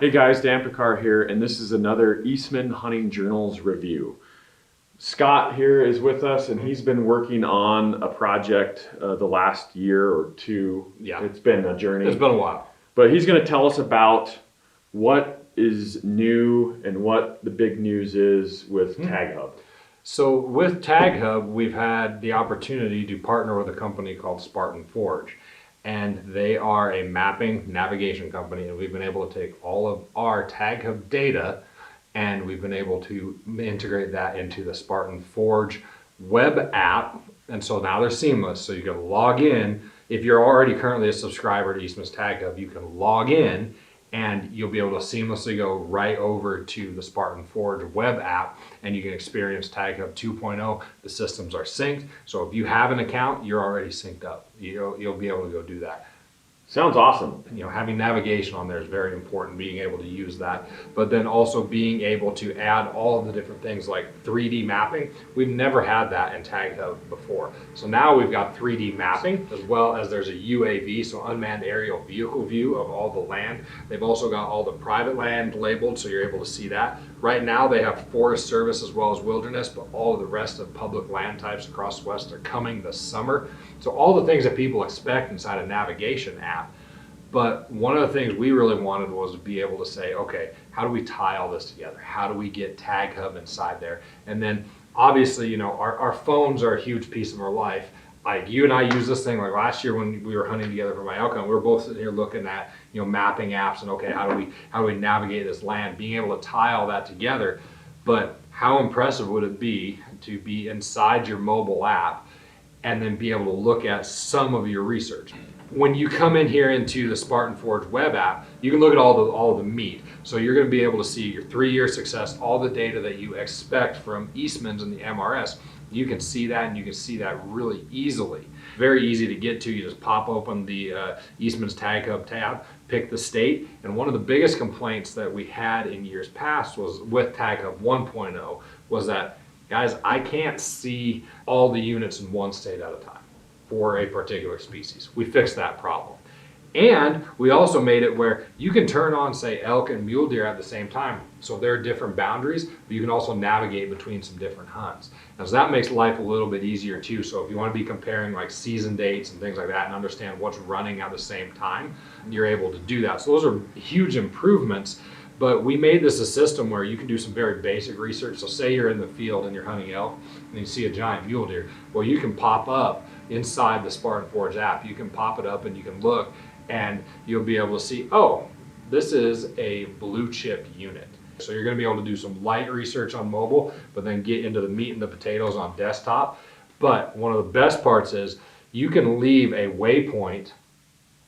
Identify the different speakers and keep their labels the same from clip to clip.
Speaker 1: Hey guys, Dan Pickar here, and this is another Eastman Hunting Journals review. Scott here is with us, and he's been working on a project the last year or two.
Speaker 2: Yeah.
Speaker 1: It's been a journey.
Speaker 2: It's been a while.
Speaker 1: But he's going to tell us about what is new and what the big news is with TagHub.
Speaker 2: So with TagHub, we've had the opportunity to partner with a company called Spartan Forge. And they are a mapping navigation company, and we've been able to take all of our TagHub data and we've been able to integrate that into the Spartan Forge web app. And so now they're seamless. So you can log in. If you're already currently a subscriber to Eastman's TagHub, you can log in and you'll be able to seamlessly go right over to the Spartan Forge web app and you can experience TagHub 2.0. The systems are synced. So if you have an account, you're already synced up. You'll be able to go do that.
Speaker 1: Sounds awesome.
Speaker 2: You know, having navigation on there is very important, being able to use that, but then also being able to add all of the different things like 3D mapping. We've never had that in TagHub before. So now we've got 3D mapping, as well as there's a UAV, so unmanned aerial vehicle view of all the land. They've also got all the private land labeled, so you're able to see that. Right now they have Forest Service as well as wilderness, but all of the rest of public land types across the West are coming this summer. So all the things that people expect inside a navigation app. But one of the things we really wanted was to be able to say, okay, how do we tie all this together? How do we get TagHub inside there? And then obviously, you know, our phones are a huge piece of our life. Like you and I use this thing like last year when we were hunting together for my elk hunt, we were both sitting here looking at, you know, mapping apps and okay, how do we navigate this land, being able to tie all that together. But how impressive would it be to be inside your mobile app and then be able to look at some of your research? When you come in here into the Spartan Forge web app, you can look at all of the meat. So you're going to be able to see your 3-year success, all the data that you expect from Eastmans and the MRS. You can see that, and you can see that really easily. Very easy to get to. You just pop open the Eastman's TagHub tab, pick the state, and one of the biggest complaints that we had in years past was with TagHub 1.0 was that, guys, I can't see all the units in one state at a time for a particular species. We fixed that problem. And we also made it where you can turn on, say, elk and mule deer at the same time. So there are different boundaries, but you can also navigate between some different hunts. Now, so that makes life a little bit easier too. So if you want to be comparing like season dates and things like that and understand what's running at the same time, you're able to do that. So those are huge improvements. But we made this a system where you can do some very basic research. So say you're in the field and you're hunting elk and you see a giant mule deer. Well, you can pop up inside the Spartan Forge app. You can pop it up and you can look and you'll be able to see, oh, this is a blue chip unit. So you're going to be able to do some light research on mobile, but then get into the meat and the potatoes on desktop. But one of the best parts is you can leave a waypoint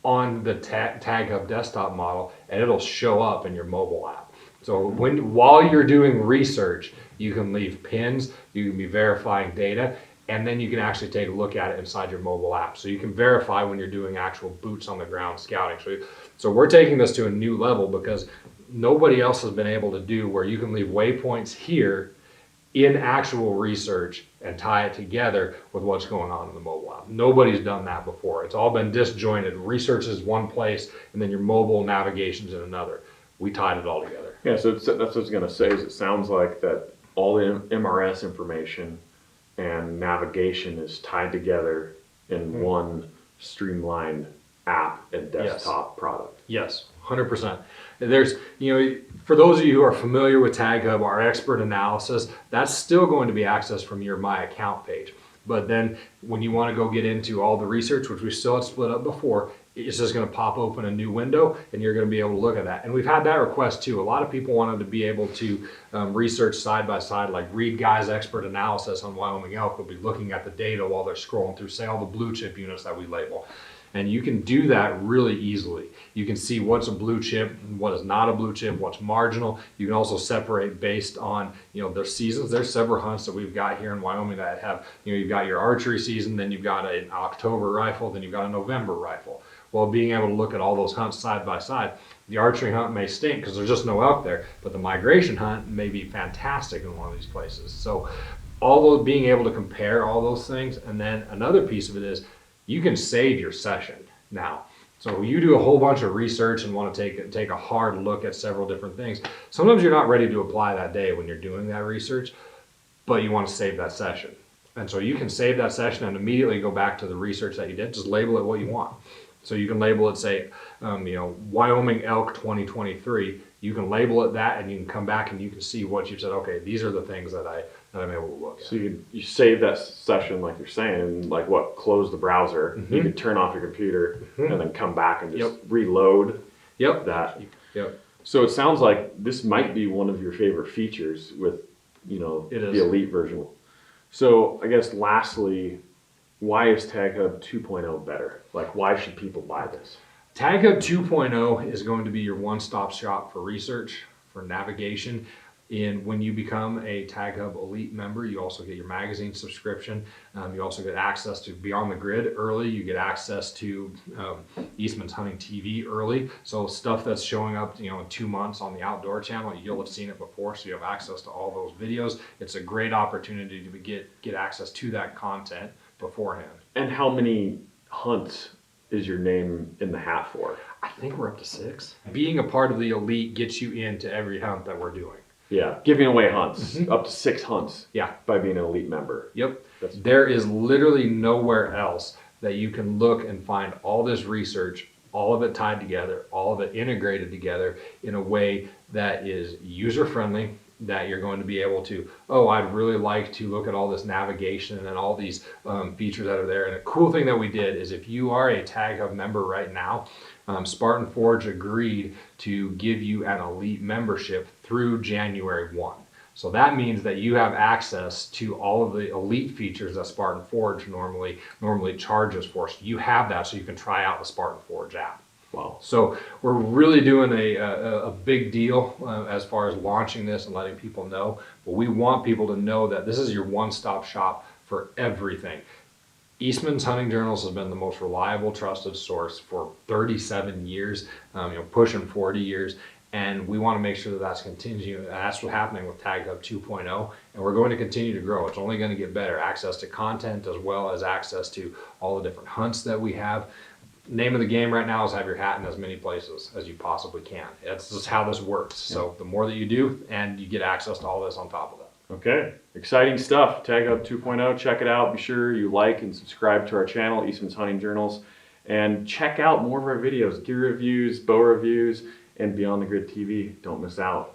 Speaker 2: on the TagHub desktop model and it'll show up in your mobile app. So while you're doing research, you can leave pins, you can be verifying data, and then you can actually take a look at it inside your mobile app. So you can verify when you're doing actual boots on the ground scouting. So we're taking this to a new level because nobody else has been able to do where you can leave waypoints here in actual research and tie it together with what's going on in the mobile app. Nobody's done that before. It's all been disjointed. Research is one place and then your mobile navigation's in another. We tied it all together.
Speaker 1: Yeah, so that's what I was going to say is it sounds like that all the MRS information and navigation is tied together in one streamlined app and desktop product.
Speaker 2: Yes, 100%. There's, you know, for those of you who are familiar with TagHub, our expert analysis, that's still going to be accessed from your My Account page. But then when you want to go get into all the research, which we still had split up before, it's just going to pop open a new window and you're going to be able to look at that. And we've had that request too. A lot of people wanted to be able to research side by side, like read Guy's expert analysis on Wyoming elk. They'll be looking at the data while they're scrolling through, say, all the blue chip units that we label. And you can do that really easily. You can see what's a blue chip, what is not a blue chip, what's marginal. You can also separate based on, you know, their seasons. There's several hunts that we've got here in Wyoming that have, you know, you've got your archery season, then you've got an October rifle, then you've got a November rifle. Well, being able to look at all those hunts side by side, the archery hunt may stink because there's just no elk there, but the migration hunt may be fantastic in one of these places. So all those, being able to compare all those things, and then another piece of it is you can save your session now. So you do a whole bunch of research and want to take a hard look at several different things. Sometimes you're not ready to apply that day when you're doing that research, but you want to save that session. And so you can save that session and immediately go back to the research that you did. Just label it what you want. So you can label it, say, Wyoming elk 2023. You can label it that, and you can come back and you can see what you've said. Okay, these are the things that I'm able to look at.
Speaker 1: So you save that session, like you're saying, like what? Close the browser. You can turn off your computer and then come back and just reload. That. So it sounds like this might be one of your favorite features with, the Elite version. So I guess lastly, why is TagHub 2.0 better? Like, why should people buy this?
Speaker 2: TagHub 2.0 is going to be your one-stop shop for research, for navigation. And when you become a TagHub Elite member, you also get your magazine subscription. You also get access to Beyond the Grid early. You get access to Eastmans Hunting TV early. So stuff that's showing up, in 2 months on the Outdoor Channel, you'll have seen it before, so you have access to all those videos. It's a great opportunity to get access to that content beforehand.
Speaker 1: And how many hunts is your name in the hat for?
Speaker 2: I think we're up to 6. Being a part of the Elite gets you into every hunt that we're doing.
Speaker 1: Yeah, giving away hunts, up to 6 hunts.
Speaker 2: Yeah,
Speaker 1: by being an Elite member.
Speaker 2: Yep. There is literally nowhere else that you can look and find all this research, all of it tied together, all of it integrated together in a way that is user-friendly, that you're going to be able to, I'd really like to look at all this navigation and all these features that are there. And a cool thing that we did is if you are a TagHub member right now, Spartan Forge agreed to give you an Elite membership through January 1. So that means that you have access to all of the Elite features that Spartan Forge normally charges for. So you have that, so you can try out the Spartan Forge app.
Speaker 1: Wow.
Speaker 2: So we're really doing a big deal as far as launching this and letting people know. But we want people to know that this is your one-stop shop for everything. Eastman's Hunting Journals has been the most reliable, trusted source for 37 years, pushing 40 years. And we want to make sure that that's continuing. That's what's happening with TagHub 2.0, and we're going to continue to grow. It's only going to get better. Access to content as well as access to all the different hunts that we have. Name of the game right now is have your hat in as many places as you possibly can. That's just how this works. So the more that you do, and you get access to all this on top of that.
Speaker 1: Okay, exciting stuff. TagHub 2.0, check it out. Be sure you like and subscribe to our channel, Eastman's Hunting Journals, and check out more of our videos, gear reviews, bow reviews, and Beyond the Grid TV. Don't miss out.